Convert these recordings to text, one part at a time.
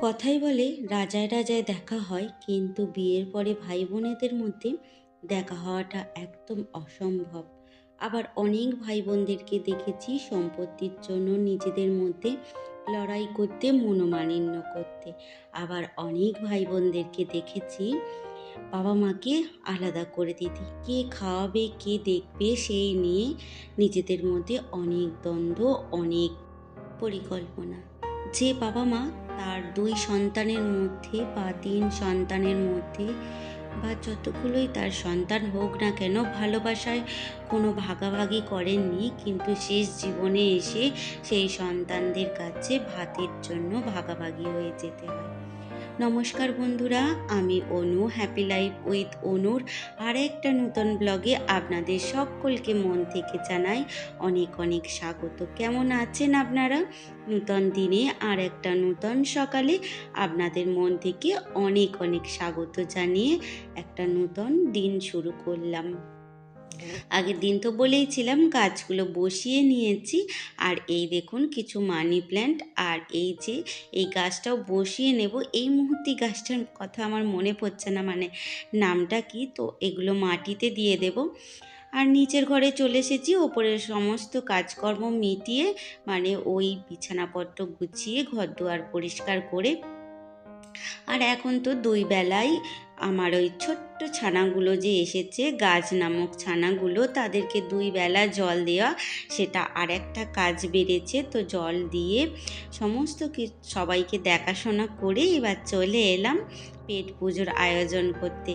কথাই বলে রাজায় রাজায় দেখা হয়, কিন্তু বিয়ের পরে ভাই বোনেদের মধ্যে দেখা হওয়াটা একদম অসম্ভব। আবার অনেক ভাই বোনদেরকে দেখেছি সম্পত্তির জন্য নিজেদের মধ্যে লড়াই করতে, মনোমালিন্য করতে। আবার অনেক ভাই বোনদেরকে দেখেছি বাবা মাকে আলাদা করে দিতে, কে খাওয়াবে কে দেখবে সেই নিয়ে নিজেদের মধ্যে অনেক দ্বন্দ্ব, অনেক পরিকল্পনা। যে বাবা মা তার 2 সন্তানের মধ্যে বা 3 সন্তানের মধ্যে বা যতগুলোই তার সন্তান হোক না কেন, ভালোবাসায় কোনো ভাগাভাগি করেননি, কিন্তু শেষ জীবনে এসে সেই সন্তানদের কাছে ভাতের জন্য ভাগাভাগি হয়ে যেতে হয়। নমস্কার বন্ধুরা, আমি অনু, হ্যাপি লাইফ উইথ অনুর আর একটা নতুন ব্লগে আপনাদের সকলকে মন থেকে জানাই অনেক অনেক স্বাগত। কেমন আছেন আপনারা? নূতন দিনে আর একটা নূতন সকালে আপনাদের মন থেকে অনেক অনেক স্বাগত জানিয়ে একটা নূতন দিন শুরু করলাম। আগের দিন তো বলেইছিলাম গাছগুলো বসিয়ে নিয়েছি, আর এই দেখুন কিছু মানি প্ল্যান্ট, আর এই যে এই গাছটাও বসিয়ে নেব। এই মুহূর্তে গাছটার কথা আমার মনে পড়ছে না, মানে নামটা কি, তো এগুলো মাটিতে দিয়ে দেব। আর নিচের ঘরে চলে এসেছি, ওপরের সমস্ত কাজকর্ম মিটিয়ে, মানে ওই বিছানাপত্র গুছিয়ে ঘর দুয়ার পরিষ্কার করে। আর এখন তো 2 বেলাই আমার ওই ছোট্ট ছানাগুলো যে এসেছে, গাছ নামক ছানাগুলো, তাদেরকে 2 বেলা জল দেওয়া, সেটা আর একটা কাজ বেড়েছে। তো জল দিয়ে সমস্ত সবাইকে দেখাশোনা করে এবার চলে এলাম পেট পুজোর আয়োজন করতে।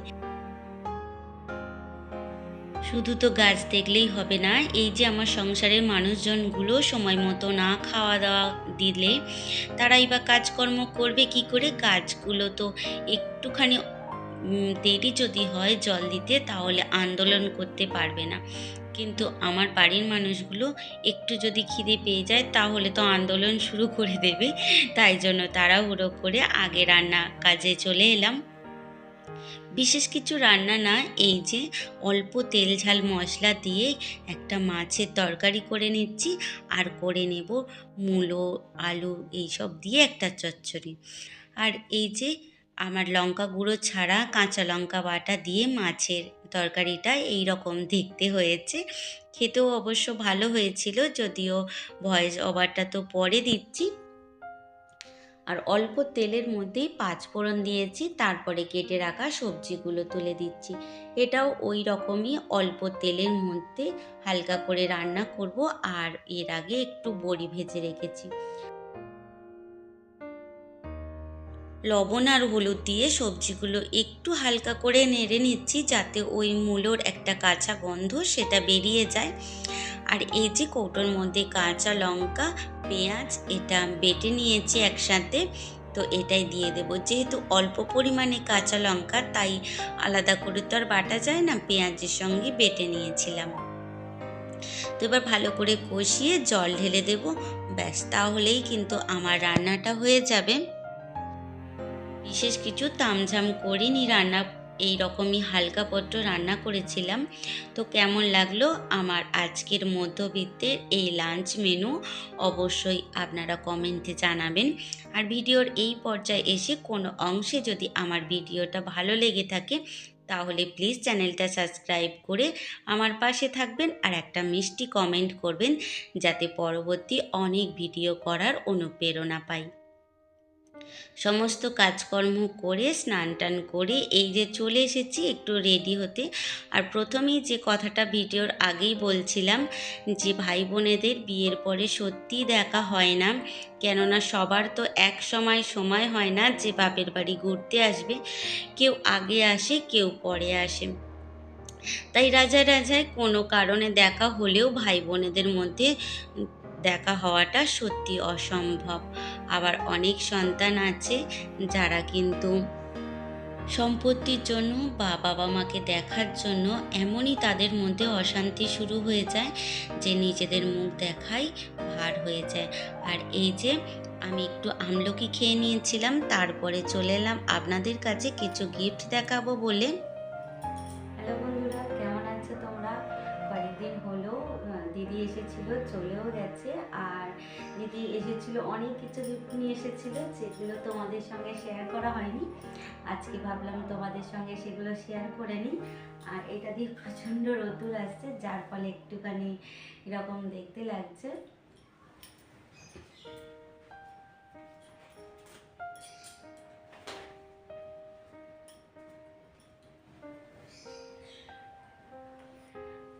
শুধু তো গাছ দেখলেই হবে না, এই যে আমার সংসারের মানুষজনগুলো সময় মতো না খাওয়া দাওয়া দিলে তারাই বা কাজকর্ম করবে কি করে? গাছগুলো তো একটুখানি দেরি যদি হয় জল দিতে, তাহলে আন্দোলন করতে পারবে না। কিন্তু আমার বাড়ির মানুষগুলো একটু যদি খিদে পেয়ে যায় তাহলে তো আন্দোলন শুরু করে দেবে। তাই জন্য তাড়াহুড়ো করে আগে রান্না কাজে চলে এলাম। বিশেষ কিছু রান্না না, এই যে অল্প তেল ঝাল মশলা দিয়ে একটা মাছের তরকারি করে নিচ্ছি, আর করে নেব মূলো, আলু এইসব দিয়ে একটা চচ্চড়ি। আর এই যে আমার লঙ্কা গুঁড়ো ছাড়া কাঁচা লঙ্কা বাটা দিয়ে মাছের তরকারিটা এই রকম দেখতে হয়েছে। খেতেও অবশ্য ভালো হয়েছিল, যদিও ভয়েস ওভারটা তো পরে দিচ্ছি। আর অল্প তেলের মধ্যেই 5 ফোড়ন দিয়েছি, তারপরে কেটে রাখা সবজিগুলো তুলে দিচ্ছি। এটাও ওই রকমই অল্প তেলের মধ্যে হালকা করে রান্না করব। আর এর আগে একটু বড়ি ভেজে রেখেছি। লবণ আর হলুদ দিয়ে সবজিগুলো একটু হালকা করে নেড়ে নিচ্ছি, যাতে ওই মূলোর একটা কাঁচা গন্ধ সেটা বেরিয়ে যায়। আর এই যে কৌটোর মধ্যে কাঁচা লঙ্কা, পেঁয়াজ এটা বেটে নিয়েছি একসাথে, তো এটাই দিয়ে দেব। যেহেতু অল্প পরিমাণে কাঁচা লঙ্কা, তাই আলাদা করে তো আর বাটা যায় না, পেঁয়াজের সঙ্গে বেটে নিয়েছিলাম। তো এবার ভালো করে কষিয়ে জল ঢেলে দেব, ব্যাস তাহলেই কিন্তু আমার রান্নাটা হয়ে যাবে। বিশেষ কিছু তামঝাম করিনি রান্না, এই রকমই হালকা পট্ট রান্না করেছিলাম। তো কেমন লাগলো আমার আজকের মধ্যবিত্তের এই লাঞ্চ মেনু অবশ্যই আপনারা কমেন্টে জানাবেন। আর ভিডিওর এই পর্যায়ে এসে কোনো অংশে যদি আমার ভিডিওটা ভালো লেগে থাকে, তাহলে প্লিজ চ্যানেলটা সাবস্ক্রাইব করে আমার পাশে থাকবেন আর একটা মিষ্টি কমেন্ট করবেন, যাতে পরবর্তী অনেক ভিডিও করার অনুপ্রেরণা পাই। সমস্ত কাজকর্ম করে স্নান টান করে এই যে চলে এসেছি একটু রেডি হতে। আর প্রথমেই যে কথাটা ভিডিওর আগেই বলছিলাম, যে ভাই বোনেদের বিয়ের পরে সত্যিই দেখা হয় না, কেননা সবার তো এক সময় হয় না যে বাপের বাড়ি ঘুরতে আসবে। কেউ আগে আসে, কেউ পরে আসে। তাই রাজায় কোনো কারণে দেখা হলেও ভাই বোনেদের মধ্যে দেখা হওয়াটা সত্যি অসম্ভব। আবার অনেক সন্তান আছে যারা কিন্তু সম্পত্তির জন্য বা বাবা মাকে দেখার জন্য এমনই তাদের মধ্যে অশান্তি শুরু হয়ে যায় যে নিজেদের মুখ দেখাই ভার হয়ে যায়। আর এই যে আমি একটু আমলকি খেয়ে নিয়েছিলাম, তারপরে চলে এলাম আপনাদের কাছে কিছু গিফট দেখাবো বলে। হ্যালো বন্ধুরা, কেমন আছো তোমরা? কয়েকদিন হলো দিদি এসেছিল, চলেও গেছে। আর দিদি এসেছিল অনেক কিছু গিফট নিয়ে এসেছিল, যেগুলো তোমাদের সঙ্গে শেয়ার করা হয়নি। আজকে ভাবলাম তোমাদের সঙ্গে সেগুলো শেয়ার করে নিই। আর এটা দিয়ে প্রচণ্ড রোদ্দুর আসছে, যার ফলে একটুখানি এরকম দেখতে লাগছে।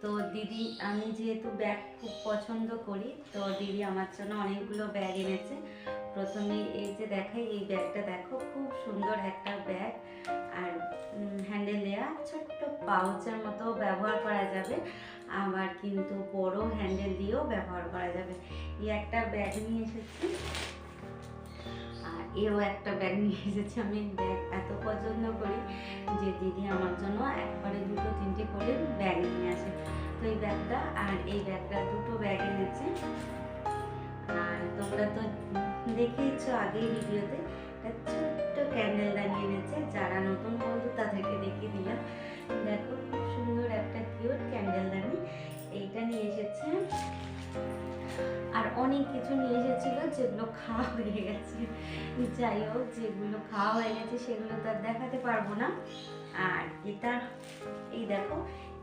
তো দিদি, আমি যেহেতু ব্যাগ খুব পছন্দ করি, তো দিদি আমার জন্য অনেকগুলো ব্যাগ এনেছে। প্রথমে এই যে দেখাই, এই ব্যাগটা দেখো, খুব সুন্দর একটা ব্যাগ। আর হ্যান্ডেল দেওয়া, ছোট্ট পাউচের মতো ব্যবহার করা যাবে, আবার কিন্তু বড় হ্যান্ডেল দিয়েও ব্যবহার করা যাবে। এই একটা ব্যাগ নিয়ে এসেছি, আর এও একটা ব্যাগ নিয়ে এসেছি। আমি ব্যাগ এত পছন্দ করি যে দিদি আমার জন্য একবারে 2-3টে করে ব্যাগ নিয়ে আসে। তো এই ব্যাগটা আর এই ব্যাগটা, দুটো ব্যাগ এনেছে। আর তোমরা তো দেখেইছো আগেই ভিডিওতে, একটা ছোট্ট ক্যান্ডেলদানি এনেছে। যারা নতুন বন্ধু তাদেরকে দেখিয়ে দিলাম। দেখো, খুব সুন্দর একটা কিউট ক্যান্ডেলদানি, এইটা নিয়ে এসেছে। আর অনেক কিছু নিয়ে এসেছিল, যেগুলো খাওয়া হয়ে গেছে। যাই হোক, যেগুলো খাওয়া হয়ে গেছে সেগুলো তো আর দেখাতে পারবো না। আর এটা, এই দেখো,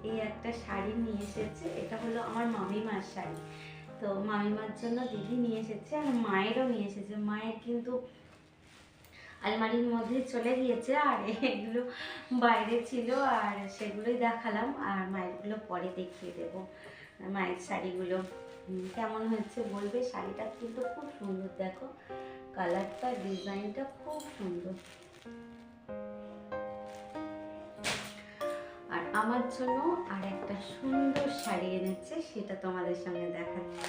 এই একটা শাড়ি নিয়ে এসেছে। এটা হলো আমার মামিমার শাড়ি। তো মামিমার জন্য দিদি নিয়ে এসেছে, আর মায়েরও নিয়ে এসেছে। মায়ের কিন্তু আলমারির মধ্যে চলে গিয়েছে, আর এগুলো বাইরে ছিল, আর সেগুলোই দেখালাম। আর মায়েরগুলো পরে দেখিয়ে দেবো। মায়ের শাড়িগুলো কেমন হয়েছে বলবে। শাড়িটা কিন্তু খুব সুন্দর, দেখো কালারটা, ডিজাইনটা খুব সুন্দর। আর আমার জন্য আর একটা সুন্দর শাড়ি এনেছে, সেটা তোমাদের সঙ্গে দেখাচ্ছি।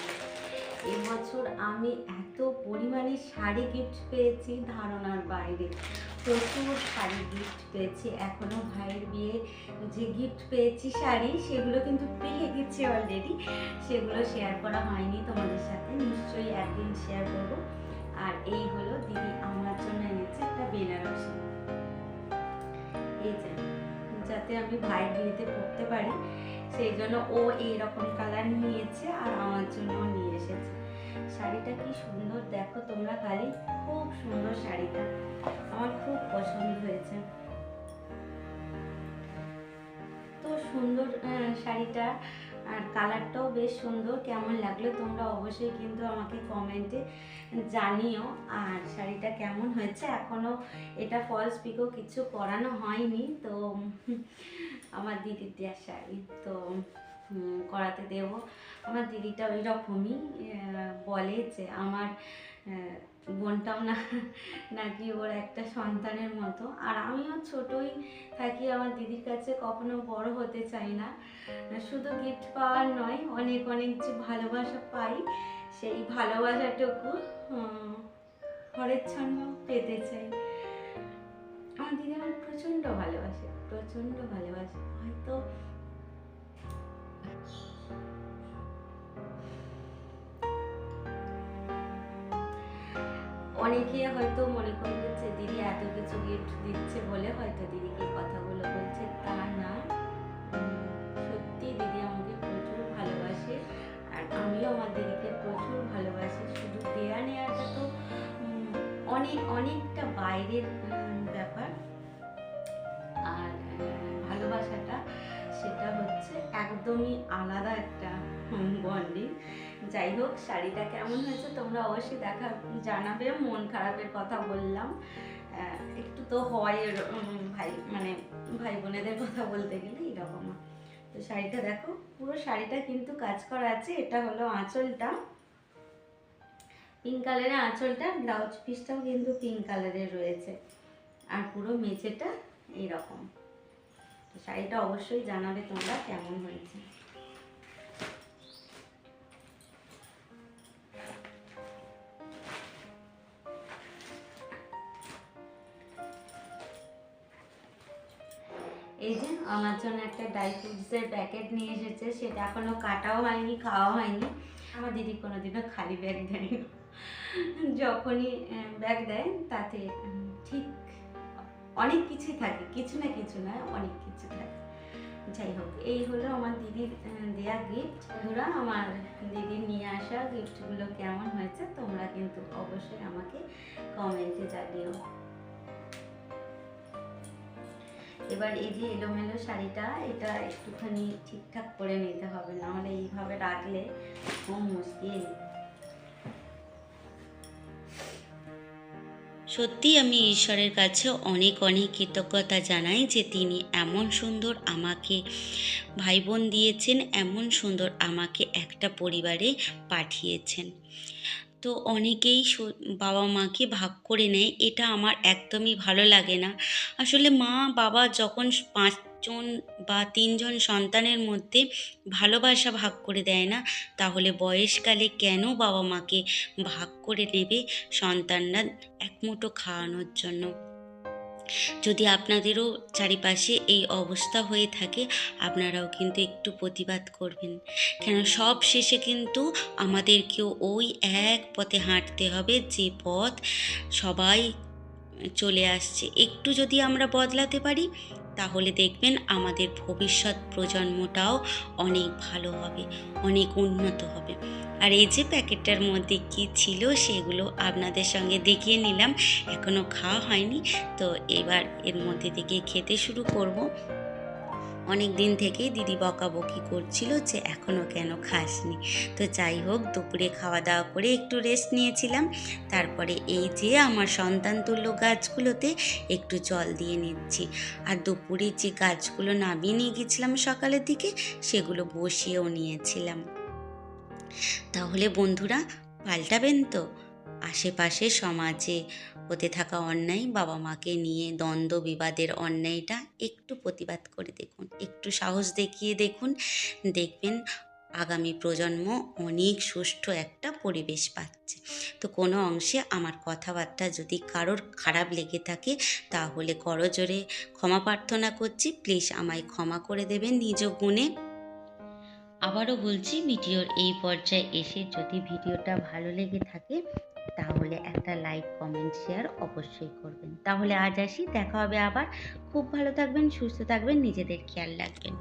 এবছর আমি এত পরিমাণে শাড়ি গিফট পেয়েছি, ধারণার বাইরে। প্রচুর শাড়ি গিফট পেয়েছি। এখনো ভাইয়ের বিয়ে যে গিফট পেয়েছি শাড়ি, সেগুলো কিন্তু পেয়ে গেছি অলরেডি। সেগুলো শেয়ার করা হয়নি তোমাদের সাথে, নিশ্চয়ই একদিন শেয়ার করবো। আর এই হলো দিদি আমার জন্য এনেছে একটা বেনারসি, এই যে, যাতে আমি ভাইয়ের বিয়েতে পরতে পারি, সেই জন্য ও এইরকম কালার নিয়েছে, আর আমার জন্য নিয়ে এসেছে। শাড়িটা কি সুন্দর দেখো তোমরা খালি, খুব সুন্দর শাড়িটা, আমার খুব পছন্দ হয়েছে। তো সুন্দর শাড়িটা, আর কালারটাও বেশ সুন্দর। কেমন লাগলো তোমরা অবশ্যই কিন্তু আমাকে কমেন্টে জানিও। আর শাড়িটা কেমন হয়েছে, এখনও এটা ফলস পিকো কিছু করানো হয়নি। তো আমার দিদির দেওয়ার শাড়ি, তো করাতে দেবো। আমার দিদিটা ওই রকমই বলে যে আমার বোনটাও নাকি ওর একটা সন্তানের মতো। আর আমিও ছোটই থাকি আমার দিদির কাছে, কখনো বড় হতে চাই না। শুধু গিফট পাওয়ার নয়, অনেক অনেক যে ভালোবাসা পাই, সেই ভালোবাসাটুকু ঘরের জন্য পেতে চাই। আমার দিদি আমার প্রচণ্ড ভালোবাসে, প্রচণ্ড ভালোবাসে। হয়তো অনেকে হয়তো মনে করবে যে দিদি এত কিছু গিফট দিচ্ছে বলে হয়তো দিদিকে কথাগুলো বলছে, তা না। সত্যি দিদি আমাকে প্রচুর ভালোবাসে, আর আমিও আমার দিদিকে প্রচুর ভালোবাসি। শুধু দেয়া নেওয়াটা তো অনেকটা বাইরের ব্যাপার, আর ভালোবাসাটা সেটা হচ্ছে একদমই আলাদা একটা বন্ডিং। যাই হোক, শাড়িটা কেমন হয়েছে তোমরা অবশ্যই জানাবে। মন খারাপের কথা বললাম, একটু তো হয় ভাই বোনেদের কথা বলতে গেলে এরকম। তো শাড়িটা দেখো, পুরো শাড়িটা কিন্তু কাজ করা আছে। এটা হলো আঁচলটা, পিঙ্ক কালারের আঁচলটা, ব্লাউজ পিসটাও কিন্তু পিঙ্ক কালারের রয়েছে, আর পুরো মেঝেটা এইরকম। তো শাড়িটা অবশ্যই জানাবে তোমরা কেমন হয়েছে। এই যে আমার জন্য একটা ড্রাই ফ্রুটসের প্যাকেট নিয়ে এসেছে, সেটা এখনো কাটাও হয়নি, খাওয়া হয়নি। আমার দিদি কোনোদিনও খালি ব্যাগ দেয় না, যখনই ব্যাগ দেয় তাতে ঠিক অনেক কিছুই থাকে, কিছু না কিছু নয়, অনেক কিছু থাকে। যাই হোক, এই হলো আমার দিদির দেয়া গিফট। বন্ধুরা, আমার দিদির নিয়ে আসা গিফটগুলো কেমন হয়েছে তোমরা কিন্তু অবশ্যই আমাকে কমেন্টে জানিও। এবার এই যে এলোমেলো শাড়িটা, এটা একটুখানি ঠিকঠাক করে নিতে হবে, নাহলে এইভাবে রাখলে খুব মুশকিল। সত্যি আমি ঈশ্বরের কাছে অনেক অনেক কৃতজ্ঞতা জানাই যে তিনি এমন সুন্দর আমাকে ভাই বোন দিয়েছেন, এমন সুন্দর আমাকে একটা পরিবারে পাঠিয়েছেন। তো অনেকেই বাবা মাকে ভাগ করে নেয়, এটা আমার একদমই ভালো লাগে না। আসলে মা বাবা যখন 5জন বা 3জন সন্তানের মধ্যে ভালোবাসা ভাগ করে দেয় না, তাহলে বয়সকালে কেন বাবা মাকে ভাগ করে নেবে সন্তানরা এক মুঠো খাওয়ানোর জন্য? যদি আপনাদেরও চারিপাশে এই অবস্থা হয়ে থাকে, আপনারাও কিন্তু একটু প্রতিবাদ করবেন। কেন সব শেষে কিন্তু আমাদেরকেও ওই এক পথে হাঁটতে হবে, যে পথ সবাই চলে আসছে। একটু যদি আমরা বদলাতে পারি, তাহলে দেখবেন আমাদের ভবিষ্যৎ প্রজন্মটাও অনেক ভালো হবে, অনেক উন্নত হবে। আর এই যে প্যাকেটটার মধ্যে কি ছিল সেগুলো আপনাদের সঙ্গে দেখিয়ে নিলাম। এখনও খাওয়া হয়নি, তো এবার এর মধ্যে থেকে খেতে শুরু করব। অনেক দিন থেকেই দিদি বকাবকি করছিল যে এখনও কেন খাসনি। তো যাই হোক, দুপুরে খাওয়া দাওয়া করে একটু রেস্ট নিয়েছিলাম। তারপরে এই যে আমার সন্তান তুল্য গাছগুলোতে একটু জল দিয়ে নিচ্ছি। আর দুপুরে যে গাছগুলো নামিয়ে নিয়ে গেছিলাম সকালের দিকে, সেগুলো বসিয়েও নিয়েছিলাম। তাহলে বন্ধুরা, পাল্টাবেন তো? আশেপাশে সমাজে হতে থাকা অন্যায়, বাবা মাকে নিয়ে দ্বন্দ্ব বিবাদের অন্যায়টা একটু প্রতিবাদ করে দেখুন, একটু সাহস দেখিয়ে দেখুন। দেখবেন আগামী প্রজন্ম অনেক সুষ্ঠু একটা পরিবেশ পাচ্ছে। তো কোনো অংশে আমার কথাবার্তা যদি কারোর খারাপ লেগে থাকে, তাহলে করজোরে ক্ষমা প্রার্থনা করছি। প্লিজ আমায় ক্ষমা করে দেবেন নিজ গুণে। আবারও বলছি, ভিডিওর এই পর্যায়ে এসে যদি ভিডিওটা ভালো লেগে থাকে, তাহলে একটা লাইক কমেন্ট শেয়ার অবশ্যই করবেন। তাহলে আজ আসি, দেখা হবে আবার। খুব ভালো থাকবেন, সুস্থ থাকবেন, নিজেদের খেয়াল রাখবেন।